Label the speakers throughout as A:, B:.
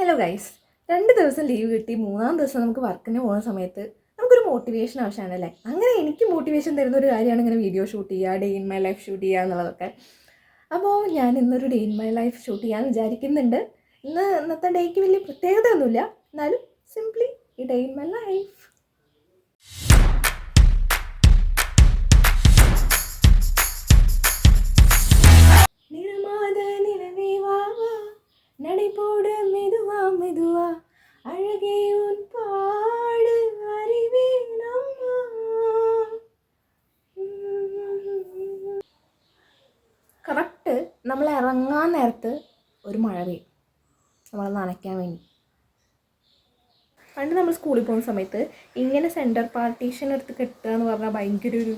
A: Hello guys, 2 ദിവസം leave കിട്ടി 3-ാം ദിവസം നമുക്ക് വർക്കിന് പോകുന്ന സമയത്ത് നമുക്കൊരു മോട്ടിവേഷൻ ആവശ്യമാണല്ലേ. അങ്ങനെ എനിക്ക് മോട്ടിവേഷൻ തരുന്ന ഒരു കാര്യമാണ് ഇങ്ങനെ വീഡിയോ ഷൂട്ട് ചെയ്യുക, day in my life shoot ചെയ്യുക എന്നുള്ളതൊക്കെ. അപ്പോൾ ഞാൻ ഇന്നൊരു day in my life shoot ചെയ്യാൻ വിചാരിക്കുന്നുണ്ട്. ഇന്നത്തെ ഡേക്ക് വലിയ പ്രത്യേകത ഒന്നുമില്ല, എന്നാലും സിംപ്ലി ഈ ഡേ ഇൻ മൈ ലൈഫ്. நடைபோட மெதுவா மெதுவா அழகே உன் பாடு அறிவேனம்மா. കറക്റ്റ് നമ്മൾ ഇറങ്ങാൻ നേരത്ത് ഒരു മഴ പെയ്യും നമ്മളെ നനയ്ക്കാൻ വേണ്ടി. പണ്ട് നമ്മൾ സ്കൂളിൽ പോകുന്ന സമയത്ത് ഇങ്ങനെ സെൻറ്റർ പാർട്ടീഷൻ എടുത്ത് കെട്ടുക എന്ന് പറഞ്ഞാൽ ഭയങ്കര ഒരു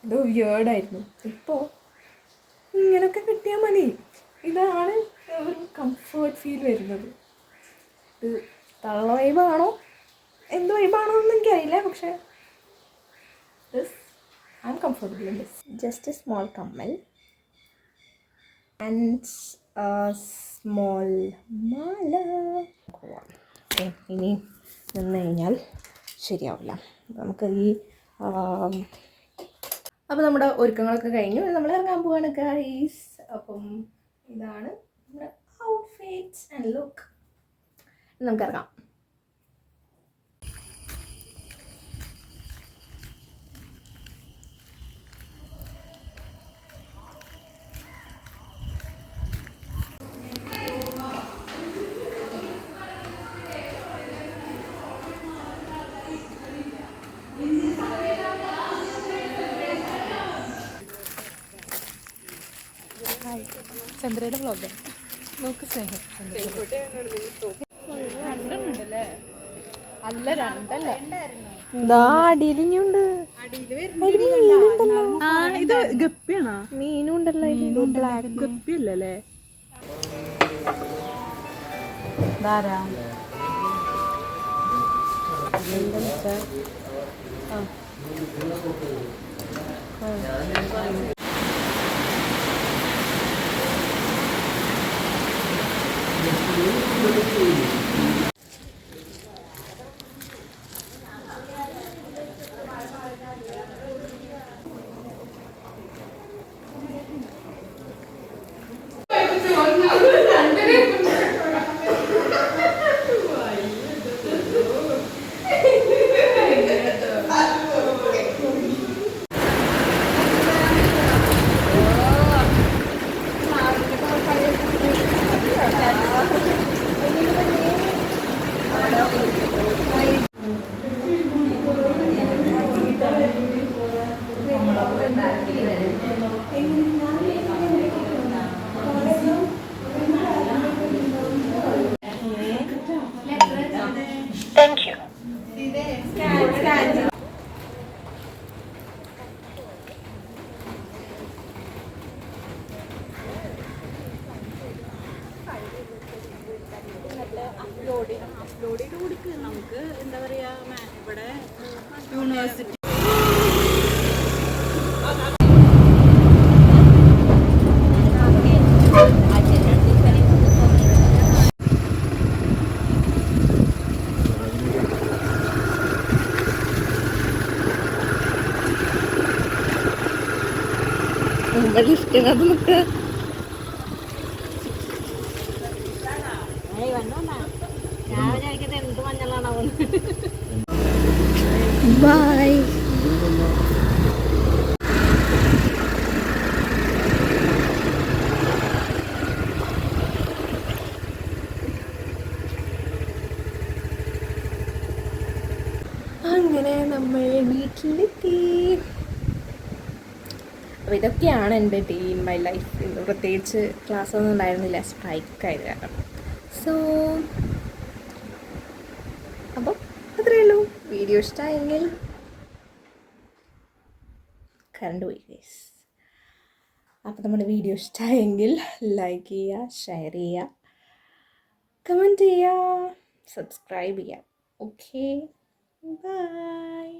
A: എന്തോ വിയേർഡായിരുന്നു. ഇപ്പോൾ ഇങ്ങനെയൊക്കെ കിട്ടിയാൽ മതി. ഇതാണ് ഒരു കംഫേർട്ട് ഫീൽ വരുന്നത്. ഇത് തള്ള വൈബാണോ എന്ത് വൈബാണോ എന്ന് എനിക്കറിയില്ല, പക്ഷേ I M comfortable in this. Just A small കമ്മൽ ആൻഡ് സ്മോൾ മാല. ഇനി നിന്ന് കഴിഞ്ഞാൽ ശരിയാവില്ല. നമുക്ക് ഈ അപ്പോൾ നമ്മുടെ ഒരുക്കങ്ങളൊക്കെ കഴിഞ്ഞു, നമ്മൾ ഇറങ്ങാൻ പോവാണ് ഗൈസ്. അപ്പം ഇതാണ് നമ്മുടെ ഔട്ട്ഫിറ്റ്സ് ആൻഡ് ലുക്ക്. നമുക്കിറങ്ങാം. ചന്ദ്രയുടെ വ്ളോഗ് നോക്ക് സ്നേഹം. രണ്ടെണ്ണുണ്ടല്ലേ? അല്ല, രണ്ടല്ല, അടിയിലുണ്ട്. ഇത് ഗപ്പിയാണോ? മീനുണ്ടല്ലോ, ബ്ലാക്ക് ഗപ്പി അല്ലല്ലേ? ധാരാ Thank you. അപ്ലോഡ് ചെയ്ത് കൊടുക്കുക. നമുക്ക് എന്താ പറയുക, ഇവിടെ യൂണിവേഴ്സിറ്റി ലിഫ്റ്റിനകത്ത് നിൽക്കുക. ബൈ. അങ്ങനെ നമ്മൾ വീട്ടിലെത്തി. അപ്പോൾ ഇതൊക്കെയാണ് എൻ്റെ ഡേ ഇൻ മൈ ലൈഫ്. ഇന്ന് പ്രത്യേകിച്ച് ക്ലാസ്സൊന്നും ഉണ്ടായിരുന്നില്ല, സ്ട്രൈക്കായത് കാരണം. സോ അപ്പം അത്രയേ ഉള്ളൂ. വീഡിയോ ഇഷ്ടമായെങ്കിൽ കറണ്ട് പോയി ഗൈസ്. അപ്പോൾ നമ്മുടെ വീഡിയോ ഇഷ്ടമായെങ്കിൽ ലൈക്ക് ചെയ്യുക, ഷെയർ ചെയ്യുക, കമൻറ്റ് ചെയ്യുക, സബ്സ്ക്രൈബ് ചെയ്യുക. Okay, by.